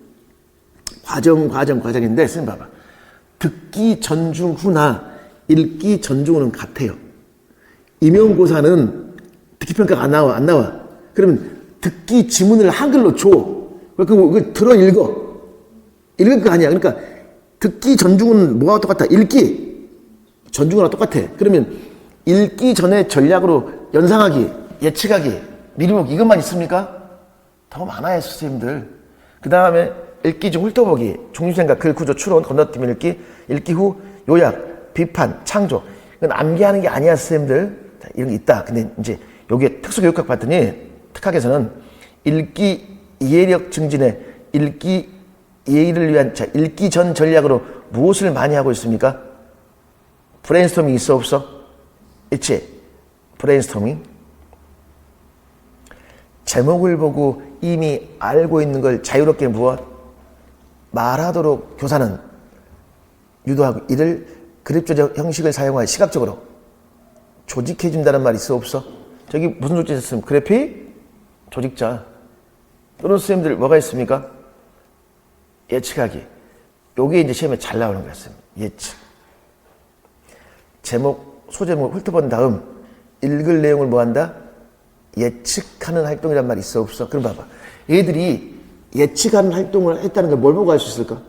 과정인데 선생님 봐봐. 듣기 전중 후나 읽기 전중 후는 같아요. 임용고사는 듣기평가가 안 나와. 그러면 듣기 지문을 한글로 줘. 그거 들어 읽을 거 아니야. 그러니까 듣기 전중은 뭐가 똑같아? 읽기 전중이랑 똑같아. 그러면 읽기 전에 전략으로 연상하기, 예측하기, 미리보기 이것만 있습니까? 더 많아요, 선생님들. 그 다음에 읽기 중 훑어보기, 중심생각, 글, 구조, 추론, 건너뛰기 읽기, 읽기 후 요약, 비판, 창조. 이건 암기하는 게 아니야, 선생님들. 이런 게 있다. 근데 이제 여기에 특수교육학 봤더니 특학에서는 읽기 이해력 증진에 읽기 이해를 위한 읽기 전 전략으로 무엇을 많이 하고 있습니까? 브레인스토밍 있어 없어? 있지? 브레인스토밍. 제목을 보고 이미 알고 있는 걸 자유롭게 말하도록 교사는 유도하고 이를 그래프적 형식을 사용하여 시각적으로 조직해 준다는 말 있어 없어? 저기 무슨 조직 있었으면 그래픽? 조직자. 또는 선생님들 뭐가 있습니까? 예측하기. 요게 이제 시험에 잘 나오는 거였습니다. 예측. 제목, 소제목 훑어본 다음 읽을 내용을 뭐 한다? 예측하는 활동이란 말이 있어 없어? 그럼 봐봐. 얘들이 예측하는 활동을 했다는 걸 뭘 보고 알 수 있을까?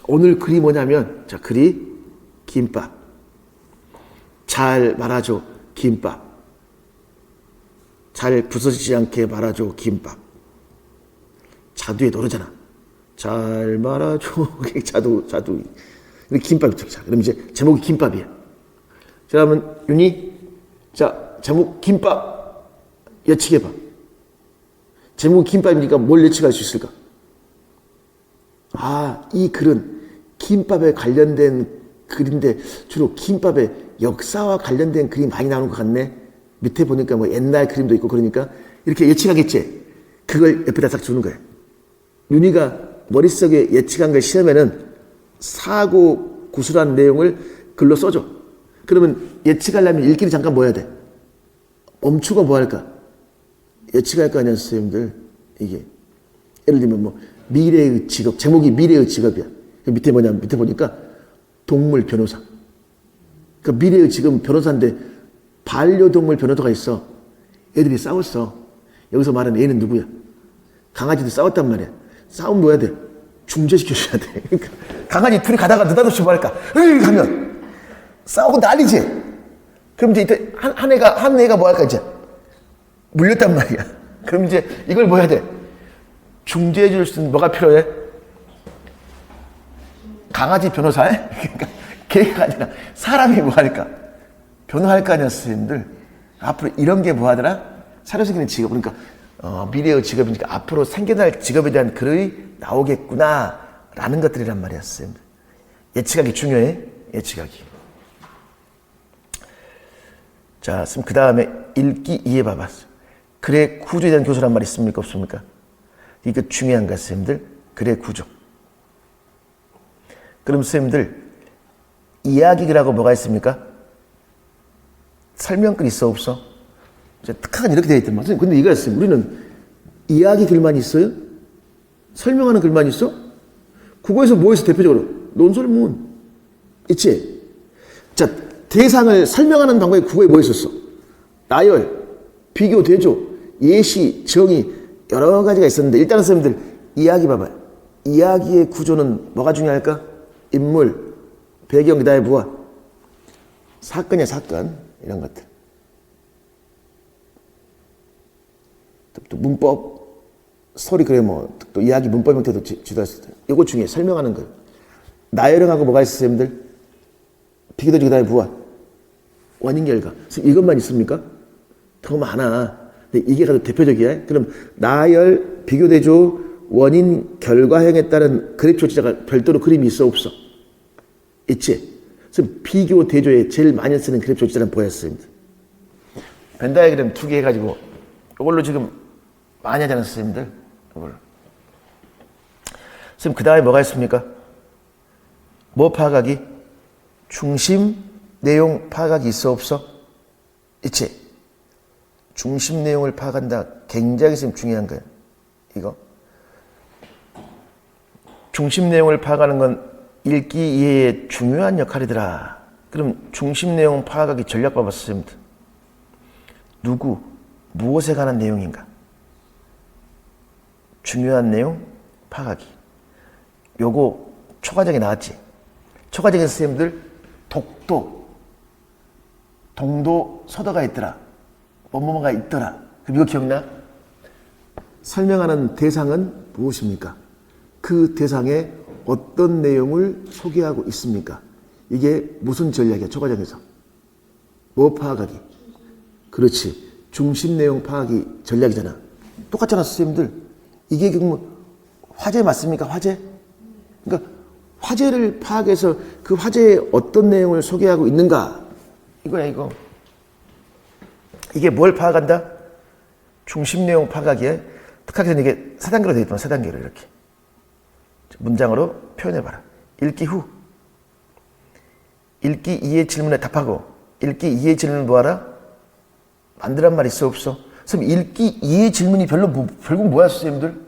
오늘 글이 뭐냐면, 자, 글이 김밥. 잘 말아줘, 김밥. 잘 부서지지 않게 말아줘, 김밥. 자두에 노르잖아. 잘 말아줘, 자두. 김밥이 자, 그럼 이제 제목이 김밥이야. 자, 그러면 윤희, 자, 제목 김밥 예측해봐. 제목이 김밥이니까 뭘 예측할 수 있을까? 아, 이 글은 김밥에 관련된 글인데 주로 김밥의 역사와 관련된 글이 많이 나오는 것 같네. 밑에 보니까 뭐 옛날 그림도 있고 그러니까 이렇게 예측하겠지. 그걸 옆에다 딱 주는 거야. 윤희가 머릿속에 예측한 걸 시험에는 사고 구술한 내용을 글로 써줘. 그러면 예측하려면 읽기를 잠깐 뭐 해야 돼? 멈추고 뭐 할까? 예측할 거 아니야, 선생님들. 이게. 예를 들면 뭐, 미래의 직업, 제목이 미래의 직업이야. 밑에 뭐냐면, 밑에 보니까 동물 변호사. 그러니까 미래의 직업은 변호사인데 반려동물 변호사가 있어. 애들이 싸웠어. 여기서 말하는 애는 누구야? 강아지도 싸웠단 말이야. 싸우면 뭐 해야 돼? 중재시켜줘야 돼. 그러니까 강아지 둘이 가다가 느닷없이 뭐 할까? 으이! 하면 싸우고 난리지? 그럼 이제 이때 한 애가 뭐 할까, 이제? 물렸단 말이야. 그럼 이제 이걸 뭐 해야 돼? 중재해 줄 수 있는 뭐가 필요해? 강아지 변호사에? 그러니까 걔가 아니라 사람이 뭐 할까? 변호할 거 아니야, 선생님들. 앞으로 이런 게 뭐 하더라? 새로 생기는 직업. 그러니까 미래의 직업이니까 앞으로 생겨날 직업에 대한 글이 나오겠구나 라는 것들이란 말이야, 선생님들. 예측하기 중요해. 예측하기. 자, 그 다음에 읽기 이해 봐봤어. 글의 구조에 대한 교수란 말 있습니까? 없습니까? 이거 중요한 거, 선생님들. 글의 구조. 그럼 선생님들, 이야기글하고 뭐가 있습니까? 설명글 있어, 없어? 특학은 이렇게 되어 있단 말이야. 근데 이거 있어요. 우리는 이야기 글만 있어요? 설명하는 글만 있어? 국어에서 뭐 있어, 대표적으로? 논설문. 있지? 자, 대상을 설명하는 방법이 국어에 뭐 있었어? 나열, 비교, 대조, 예시, 정의, 여러 가지가 있었는데, 일단은 선생님들, 이야기 봐봐요. 이야기의 구조는 뭐가 중요할까? 인물, 배경, 그다음에 무엇? 사건이야, 사건. 이런 것들. 또 문법, 스토리, 그래 또 이야기 문법 형태도 지도할 수 있다. 이거 중요해. 설명하는 거. 나열형하고 뭐가 있어, 선생님들? 비교대조, 그다음에 무엇? 원인 결과. 이것만 있습니까? 더 많아. 근데 이게 가장 대표적이야. 그럼 나열, 비교대조, 원인, 결과형에 따른 그래프 조치자가 별도로 그림이 있어, 없어? 있지? 그래서 비교, 대조에 제일 많이 쓰는 그래프 조치자는 뭐였습니다? 벤 다이어그램 2개 해가지고 이걸로 지금 많이 하잖아요, 선생님들. 이걸. 선생님, 그 다음에 뭐가 있습니까? 뭐 파악하기? 중심, 내용 파악하기 있어, 없어? 있지? 중심 내용을 파악한다. 굉장히 지금 중요한 거예요. 이거. 중심 내용을 파악하는 건 읽기 이해의 중요한 역할이더라. 그럼 중심 내용 파악하기 전략 봐봐, 선생님들. 누구, 무엇에 관한 내용인가? 중요한 내용 파악하기. 요거 초과정에 나왔지? 초과정에 선생님들 독도, 동도, 서도가 있더라. 뭐뭐가 있더라. 그럼 이거 기억나? 설명하는 대상은 무엇입니까? 그 대상에 어떤 내용을 소개하고 있습니까? 이게 무슨 전략이야, 초과정에서? 뭐 파악하기? 그렇지. 중심 내용 파악이 전략이잖아. 똑같잖아, 선생님들. 이게 그럼 화제 맞습니까, 화제? 그러니까 화제를 파악해서 그 화제에 어떤 내용을 소개하고 있는가? 이거야, 이거. 이게 뭘 파악한다? 중심 내용 파악하기에 특하게는 이게 4단계로 되어 있다. 4단계로 이렇게. 문장으로 표현해봐라. 읽기 후. 읽기 이해 질문에 답하고, 읽기 이해 질문을 뭐하라? 만들란 말 있어, 없어? 선생님, 읽기 이해 질문이 결국 뭐야, 선생님들?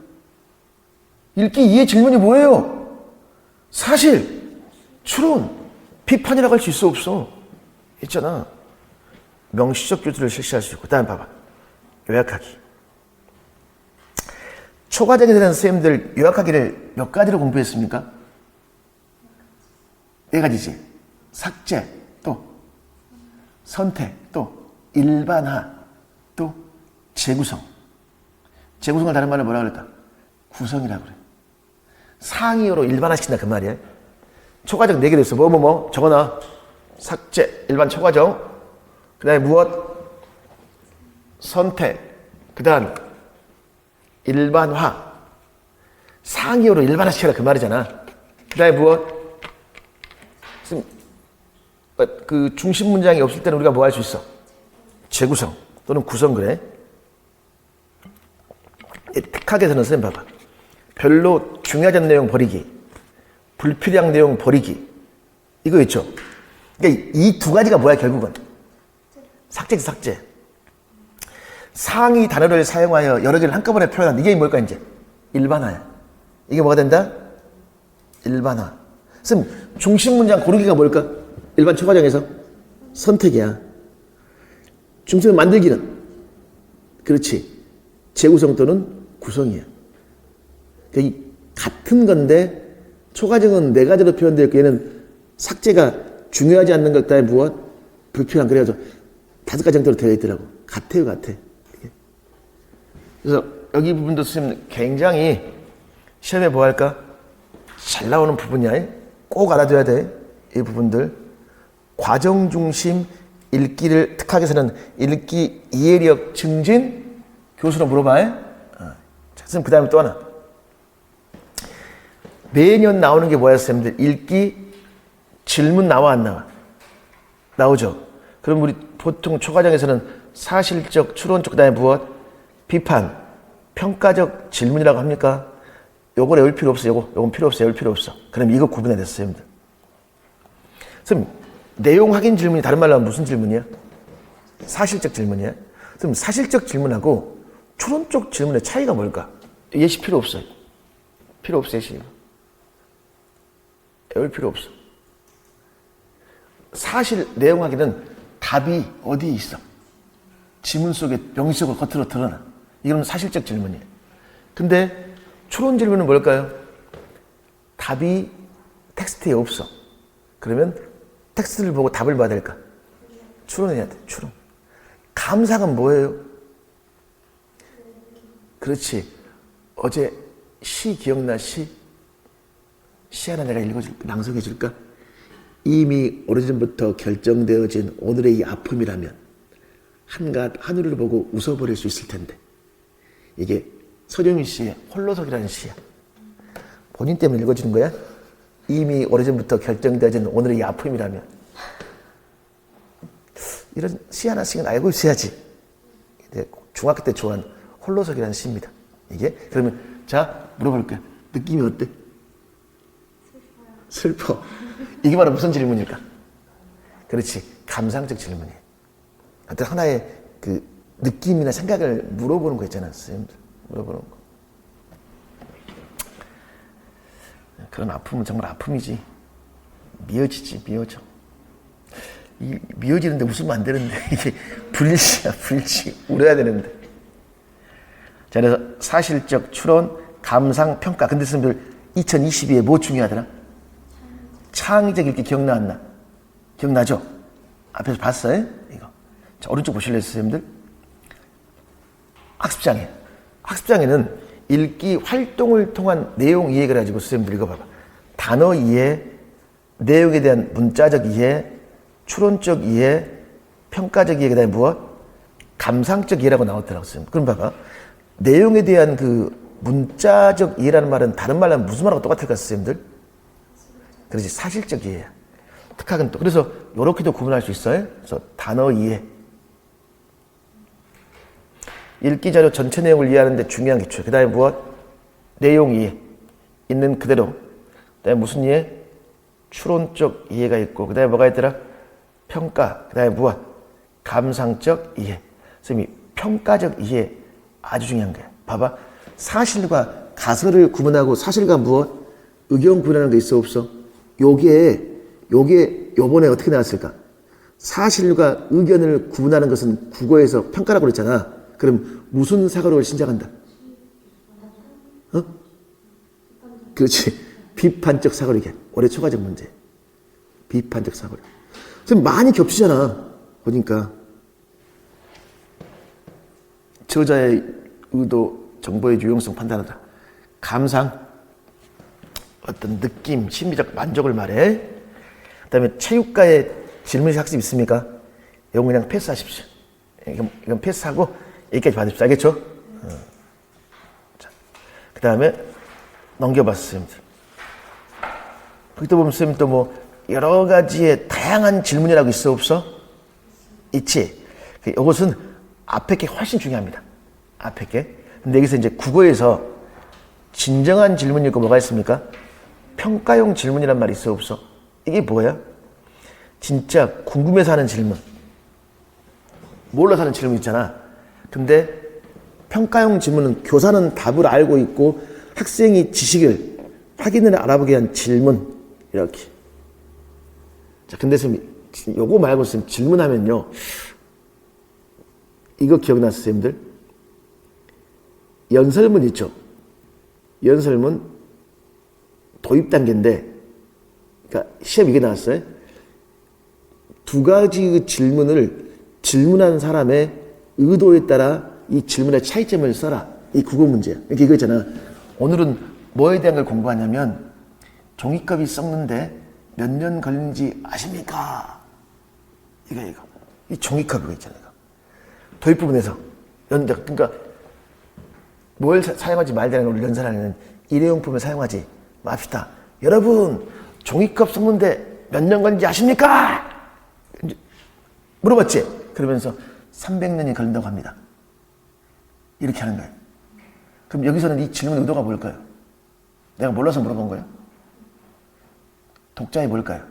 읽기 이해 질문이 뭐예요? 사실, 추론, 비판이라고 할 수 있어, 없어? 있잖아. 명시적 교수를 실시할 수 있고. 다음 봐봐. 요약하기. 초과정에 대한 선생님들 요약하기를 몇 가지로 공부했습니까? 4가지지. 삭제, 또 선택, 또 일반화, 또 재구성. 재구성을 다른 말로 뭐라 그럴까? 구성이라고 그래. 상이어로 일반화시킨다 그 말이야. 초과정 4개로 있어. 적어놔. 삭제, 일반 초과정. 그 다음에 무엇? 선택. 그 다음 일반화. 상이어로 일반화시켜라 그 말이잖아. 그 다음에 무엇? 그 중심 문장이 없을 때는 우리가 뭐 할 수 있어? 재구성 또는 구성. 그래. 특학에서는 선생님 봐봐. 별로 중요하지 않은 내용 버리기, 불필요한 내용 버리기, 이거 있죠. 그러니까 이 2가지가 뭐야 결국은? 삭제지, 삭제. 상위 단어를 사용하여 여러 개를 한꺼번에 표현한 이게 뭘까? 이제 일반화야. 이게 뭐가 된다? 일반화. 선생님, 중심 문장 고르기가 뭘까? 일반 초과정에서 선택이야. 중심 만들기는? 그렇지. 재구성 또는 구성이야. 그러니까 이 같은 건데 초과정은 4가지로 표현되어 있고 얘는 삭제가 중요하지 않는 것 때문에 무엇? 불필요한. 그래가지고 5가지 정도로 되어 있더라고. 같아요, 같아. 그래서 여기 부분도 선생님 굉장히 시험에 뭐 할까? 잘 나오는 부분이야. 꼭 알아둬야 돼. 이 부분들. 과정 중심 읽기를 특학에서는 읽기 이해력 증진 교수로 물어봐. 자, 선생님 그 다음에 또 하나. 매년 나오는 게 뭐야, 선생님들? 읽기 질문 나와, 안 나와? 나오죠. 그럼 우리 보통 초과정에서는 사실적, 추론적, 그 다음에 무엇? 비판, 평가적 질문이라고 합니까? 요걸 외울 필요 없어. 요건 필요 없어. 외울 필요 없어. 그럼 이거 구분해야 됐어, 선생님들. 선생님, 내용 확인 질문이 다른 말로 하면 무슨 질문이야? 사실적 질문이야? 그럼 사실적 질문하고 추론적 질문의 차이가 뭘까? 예시 필요 없어요. 필요 없어, 예시. 외울 필요 없어. 사실 내용 확인은 답이 어디에 있어? 지문 속에 명시적으로 겉으로 드러나. 이건 사실적 질문이에요. 근데 추론 질문은 뭘까요? 답이 텍스트에 없어. 그러면 텍스트를 보고 답을 봐야 될까? 추론해야 돼. 추론. 감상은 뭐예요? 그렇지. 어제 시 기억나? 시 하나 내가 낭송해 줄까? 이미 오래전부터 결정되어진 오늘의 이 아픔이라면 한갓 하늘을 보고 웃어버릴 수 있을 텐데. 이게 서정민 씨의 홀로서기라는 시야. 본인 때문에 읽어주는 거야? 이미 오래전부터 결정되어진 오늘의 이 아픔이라면. 이런 시 하나씩은 알고 있어야지. 중학교 때 좋아한 홀로서기라는 시입니다. 이게 그러면 자 물어볼게요. 느낌이 어때? 슬퍼. 이게 바로 무슨 질문일까? 그렇지. 감상적 질문이에요. 어떤 하나의 그 느낌이나 생각을 물어보는 거 있잖아. 선생님들. 물어보는 거. 그런 아픔은 정말 아픔이지. 미어지지, 미어져. 이 미어지는데 웃으면 안 되는데 이게 불시야, 불시. 울어야 되는데. 자, 그래서 사실적 추론, 감상, 평가. 근데 선생님들 2022에 뭐 중요하더라? 창의적 읽기 기억나 안 나? 기억나죠? 앞에서 봤어요? 이거. 자, 오른쪽 보실래요, 선생님들? 학습장애. 학습장애는 읽기 활동을 통한 내용 이해를 가지고 선생님들 읽어봐봐. 단어 이해, 내용에 대한 문자적 이해, 추론적 이해, 평가적 이해, 그 다음에 무엇? 감상적 이해라고 나왔더라고, 선생님. 그럼 봐봐. 내용에 대한 그 문자적 이해라는 말은 다른 말로 하면 무슨 말하고 똑같을까, 선생님들? 그렇지, 사실적 이해야. 특학은 또. 그래서 요렇게도 구분할 수 있어요. 그래서 단어 이해. 읽기 자료 전체 내용을 이해하는데 중요한 기초. 그 다음에 무엇? 내용 이해. 있는 그대로. 그 다음에 무슨 이해? 추론적 이해가 있고. 그 다음에 뭐가 있더라? 평가. 그 다음에 무엇? 감상적 이해. 선생님이 평가적 이해 아주 중요한 거야. 봐봐. 사실과 가설을 구분하고 사실과 무엇? 의견 구분하는 게 있어 없어? 요게 요번에 어떻게 나왔을까? 사실과 의견을 구분하는 것은 국어에서 평가라고 그랬잖아. 그럼 무슨 사고를 신장한다? 어? 그렇지. 비판적 사고리견. 올해 초과적 문제. 비판적 사고리견. 지금 많이 겹치잖아. 보니까. 저자의 의도, 정보의 유용성 판단하다. 감상, 어떤 느낌, 심리적 만족을 말해. 그 다음에 체육과의 질문식 학습 있습니까? 이건 그냥 패스하십시오. 이건 패스하고 여기까지 받으십시오. 알겠죠? 그 다음에 넘겨봤어요. 거기다 보면 쌤 또 뭐 여러 가지의 다양한 질문이라고 있어 없어? 있지. 이것은 앞에 게 훨씬 중요합니다. 앞에 게. 근데 여기서 이제 국어에서 진정한 질문이 있고 뭐가 있습니까? 평가용 질문이란 말이 있어 없어? 이게 뭐야? 진짜 궁금해서 하는 질문. 몰라서 하는 질문 있잖아. 근데 평가용 질문은 교사는 답을 알고 있고 학생이 지식을 확인을 알아보게 한 질문. 이렇게. 자, 근데 선생님, 요거 말고 선생님 질문하면요. 이거 기억나세요, 선생님들? 연설문 있죠? 연설문 도입 단계인데, 그러니까 시험 이게 나왔어요. 두 가지 질문을 질문한 사람의 의도에 따라 이 질문의 차이점을 써라. 이 국어 문제야. 그러니까 이거 있잖아. 오늘은 뭐에 대한 걸 공부하냐면 종이컵이 썩는데 몇 년 걸리는지 아십니까? 이거. 이 종이컵 이거 있잖아요. 도입 부분에서 그러니까 뭘 사용하지 말자는 걸 연설하는 일회용품을 사용하지 맙시다. 여러분, 종이컵 썩는데 몇 년 걸리는지 아십니까? 물어봤지? 그러면서 300년이 걸린다고 합니다. 이렇게 하는 거예요. 그럼 여기서는 이 질문 의도가 뭘까요? 내가 몰라서 물어본 거예요? 독자의 뭘까요?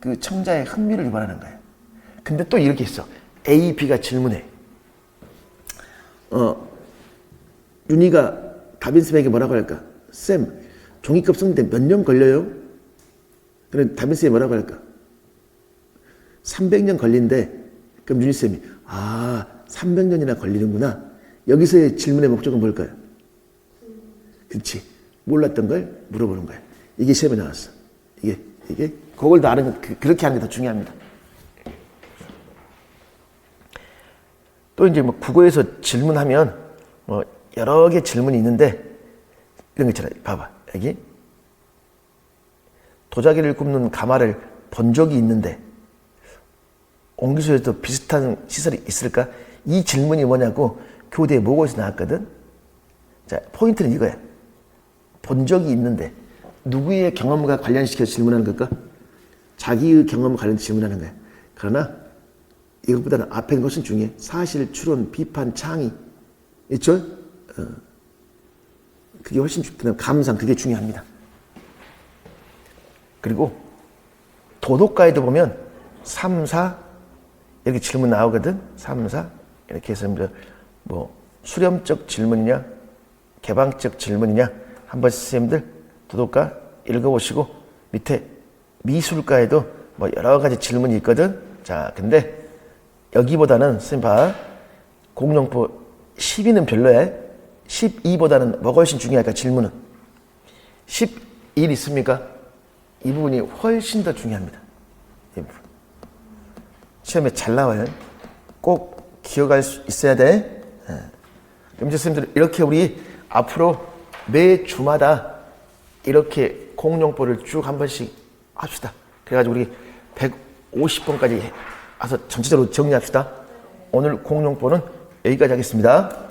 그 청자의 흥미를 유발하는 거예요. 근데 또 이렇게 있어. A, B가 질문해. 윤희가 다빈쌤에게 뭐라고 할까? 쌤, 종이컵 썩는데 몇 년 걸려요? 그럼 다빈쌤이 뭐라고 할까? 300년 걸린대. 그럼 윤희쌤이 300년이나 걸리는구나. 여기서의 질문의 목적은 뭘까요? 그렇지. 몰랐던 걸 물어보는 거야. 이게 시험에 나왔어. 이게 그걸 다 아는 그렇게 하는 게 더 중요합니다. 또 이제 뭐 국어에서 질문하면 뭐 여러 개 질문이 있는데 이런 거 있잖아요. 봐봐. 여기 도자기를 굽는 가마를 본 적이 있는데 옹기소에도 비슷한 시설이 있을까? 이 질문이 뭐냐고 교대 모고에서 나왔거든. 자, 포인트는 이거야. 본 적이 있는데 누구의 경험과 관련시켜서 질문하는 걸까? 자기의 경험과 관련해서 질문하는 거야. 그러나 이것보다는 앞에 있는 것은 중요해. 사실, 추론, 비판, 창의. 있죠? 그게 훨씬 중요해요. 감상, 그게 중요합니다. 그리고 도덕과에도 보면 3, 4 이렇게 질문 나오거든. 3, 4 이렇게 해서 뭐 수렴적 질문이냐 개방적 질문이냐 한번 선생님들 도덕과 읽어보시고 밑에 미술과에도 뭐 여러 가지 질문이 있거든. 자, 근데 여기보다는 선생님 봐. 공룡포 12는 별로야. 12보다는 뭐가 훨씬 중요할까? 질문은 11 있습니까? 이 부분이 훨씬 더 중요합니다. 이 부분. 시험에 잘 나와요. 꼭 기억할 수 있어야 돼. 그럼 선생님들 이렇게 우리 앞으로 매 주마다 이렇게 공룡포를 쭉 한 번씩 합시다. 그래가지고 우리 150번까지 와서 전체적으로 정리합시다. 오늘 공룡포는 여기까지 하겠습니다.